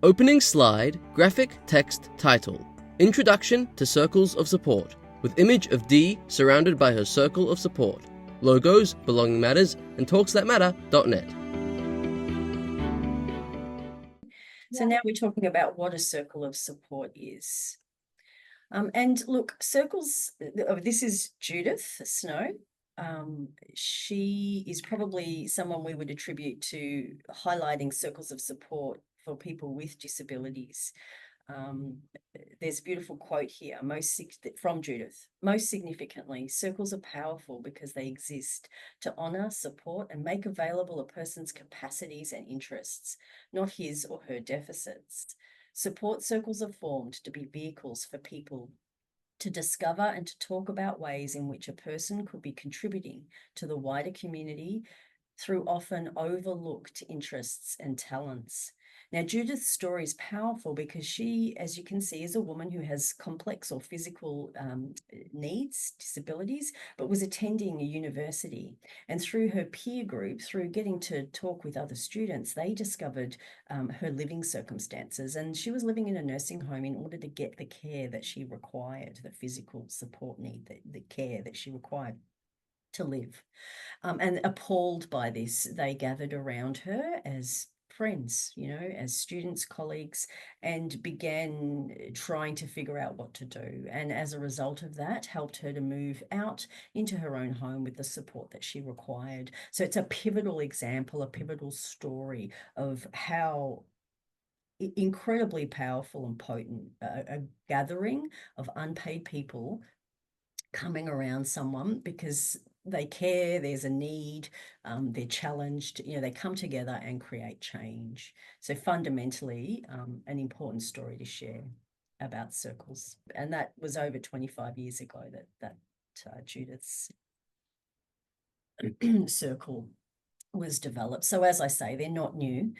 Opening slide, graphic text title. Introduction to Circles of Support, with image of Dee surrounded by her circle of support. Logos, Belonging Matters, and talksthatmatter.net. So now we're talking about what a circle of support is. And look, circles, this is Judith Snow. She is probably someone we would attribute to highlighting circles of support for people with disabilities. There's a beautiful quote here from Judith. Most significantly, circles are powerful because they exist to honour, support, and make available a person's capacities and interests, not his or her deficits. Support circles are formed to be vehicles for people to discover and to talk about ways in which a person could be contributing to the wider community through often overlooked interests and talents. Now, Judith's story is powerful because she, as you can see, is a woman who has complex or physical needs, disabilities, but was attending a university. And through her peer group, through getting to talk with other students, they discovered her living circumstances. And she was living in a nursing home in order to get the care that she required, the physical support need, the care that she required to live. And appalled by this, they gathered around her as friends, as students, colleagues, and began trying to figure out what to do. And as a result of that, helped her to move out into her own home with the support that she required. So it's a pivotal example, a pivotal story of how incredibly powerful and potent a gathering of unpaid people coming around someone because they care, there's a need, they're challenged, they come together and create change. So fundamentally, an important story to share about circles. And that was over 25 years ago that Judith's circle was developed. So as I say, they're not new.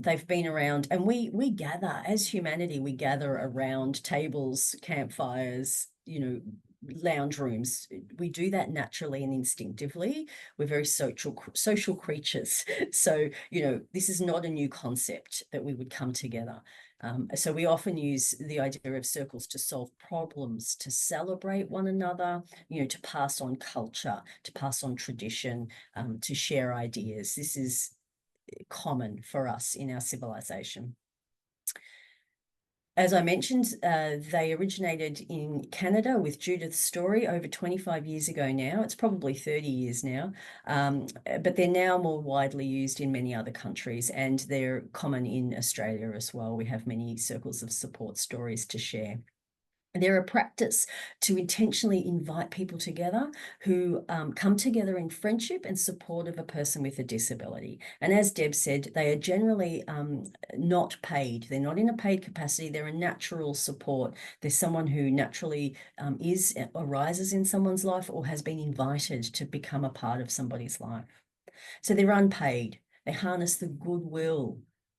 They've been around, and we gather, as humanity, we gather around tables, campfires, lounge rooms. We do that naturally and instinctively. We're very social creatures. So, this is not a new concept that we would come together. So we often use the idea of circles to solve problems, to celebrate one another, to pass on culture, to pass on tradition, to share ideas. This is common for us in our civilization. As I mentioned, they originated in Canada with Judith's story over 25 years ago now. It's probably 30 years now, but they're now more widely used in many other countries, and they're common in Australia as well. We have many circles of support stories to share. They're a practice to intentionally invite people together who come together in friendship and support of a person with a disability. And as Deb said, they are generally not paid. They're not in a paid capacity. They're a natural support. They're someone who naturally arises in someone's life or has been invited to become a part of somebody's life. So they're unpaid. They harness the goodwill,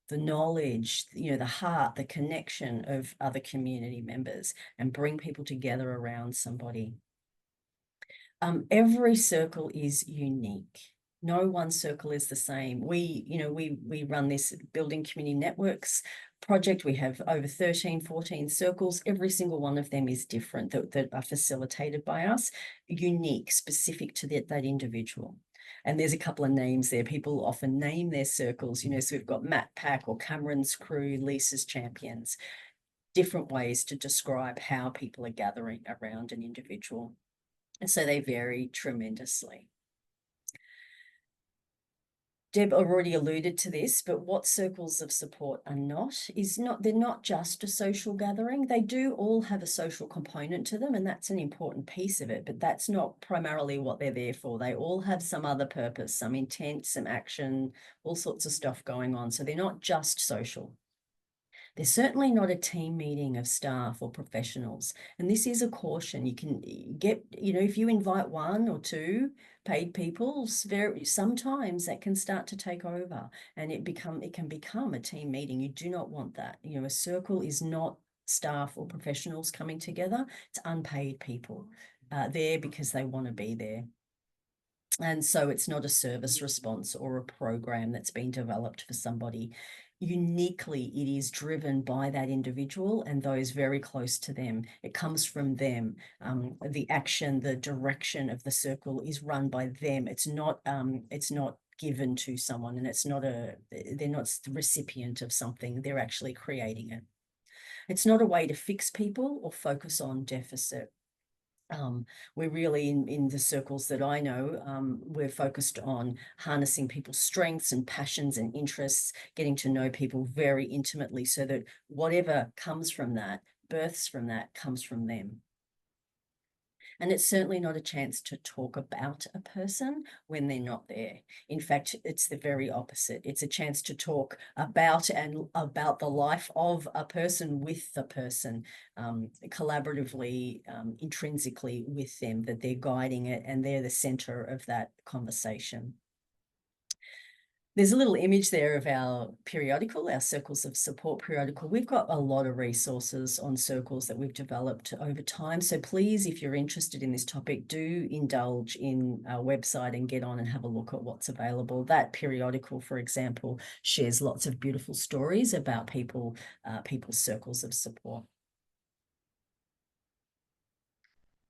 the knowledge, the heart, the connection of other community members and bring people together around somebody. Every circle is unique. No one circle is the same. We run this Building Community Networks project. We have over 13, 14 circles. Every single one of them is different that are facilitated by us, unique, specific to that individual. And there's a couple of names there. People often name their circles, so we've got Matt Pack or Cameron's Crew, Lisa's Champions, different ways to describe how people are gathering around an individual. And so they vary tremendously. Deb already alluded to this, but what circles of support are they're not just a social gathering. They do all have a social component to them, and that's an important piece of it, but that's not primarily what they're there for. They all have some other purpose, some intent, some action, all sorts of stuff going on. So they're not just social. They're certainly not a team meeting of staff or professionals. And this is a caution. You can get, if you invite one or two paid people, sometimes that can start to take over and it can become a team meeting. You do not want that. A circle is not staff or professionals coming together. It's unpaid people there because they want to be there. And so it's not a service response or a program that's been developed for somebody. Uniquely, it is driven by that individual and those very close to them. It comes from them. The action, the direction of the circle is run by them. It's not given to someone, and they're not the recipient of something. They're actually creating it. It's not a way to fix people or focus on deficit. We're really in the circles that I know, we're focused on harnessing people's strengths and passions and interests, getting to know people very intimately so that whatever comes from that, births from that, comes from them. And it's certainly not a chance to talk about a person when they're not there. In fact, it's the very opposite. It's a chance to talk about the life of a person with the person, collaboratively, intrinsically with them, that they're guiding it and they're the center of that conversation. There's a little image there of our periodical, our Circles of Support periodical. We've got a lot of resources on circles that we've developed over time. So please, if you're interested in this topic, do indulge in our website and get on and have a look at what's available. That periodical, for example, shares lots of beautiful stories about people's circles of support.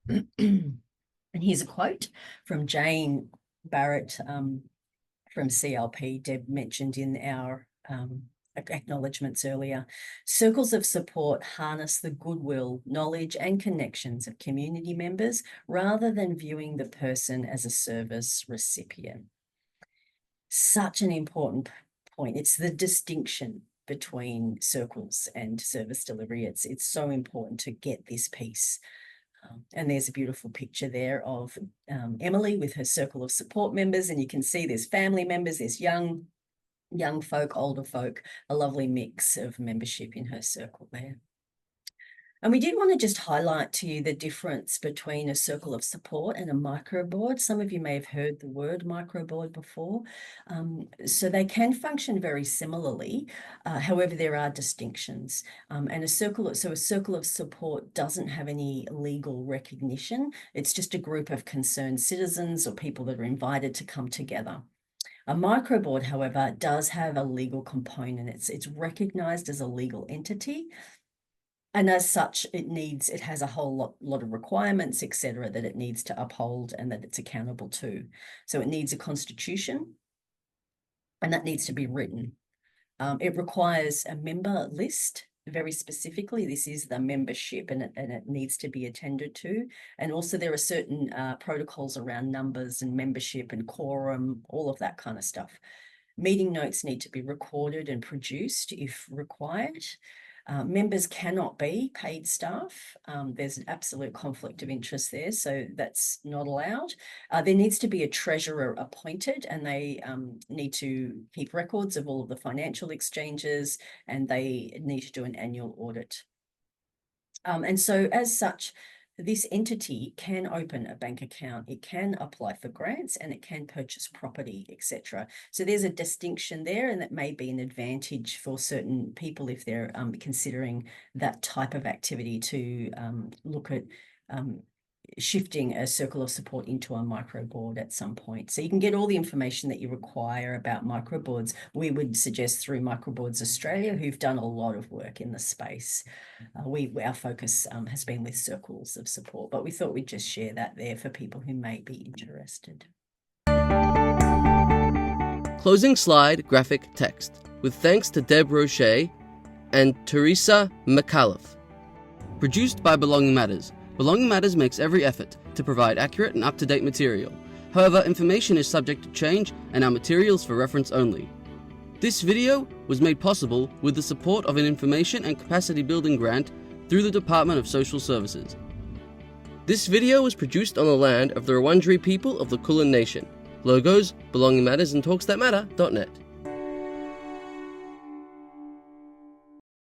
And here's a quote from Jane Barrett, from CLP, Deb mentioned in our acknowledgements earlier. Circles of support harness the goodwill, knowledge, and connections of community members rather than viewing the person as a service recipient. Such an important point. It's the distinction between circles and service delivery. It's so important to get this piece. And there's a beautiful picture there of Emily with her circle of support members, and you can see there's family members, there's young folk, older folk, a lovely mix of membership in her circle there. And we did want to just highlight to you the difference between a circle of support and a microboard. Some of you may have heard the word microboard before. So they can function very similarly. However, there are distinctions. And a circle of support doesn't have any legal recognition. It's just a group of concerned citizens or people that are invited to come together. A microboard, however, does have a legal component. It's recognized as a legal entity. And as such, it has a whole lot of requirements, etc., that it needs to uphold and that it's accountable to. So it needs a constitution, and that needs to be written. It requires a member list. Very specifically, this is the membership, and it needs to be attended to. And also there are certain protocols around numbers and membership and quorum, all of that kind of stuff. Meeting notes need to be recorded and produced if required. Members cannot be paid staff. There's an absolute conflict of interest there, so that's not allowed. There needs to be a treasurer appointed, and they need to keep records of all of the financial exchanges, and they need to do an annual audit. And so as such, this entity can open a bank account, it can apply for grants, and it can purchase property, etc. So there's a distinction there, and that may be an advantage for certain people if they're considering that type of activity to look at shifting a circle of support into a microboard at some point. So you can get all the information that you require about microboards. We would suggest through Microboards Australia, who've done a lot of work in the space. Our focus has been with circles of support, but we thought we'd just share that there for people who may be interested. Closing slide graphic text, with thanks to Deb Rouget and Teresa Micallef. Produced by Belonging Matters. Belonging Matters makes every effort to provide accurate and up-to-date material. However, information is subject to change and our materials for reference only. This video was made possible with the support of an information and capacity building grant through the Department of Social Services. This video was produced on the land of the Wurundjeri people of the Kulin Nation. Logos, Belonging Matters and TalksThatMatter.net.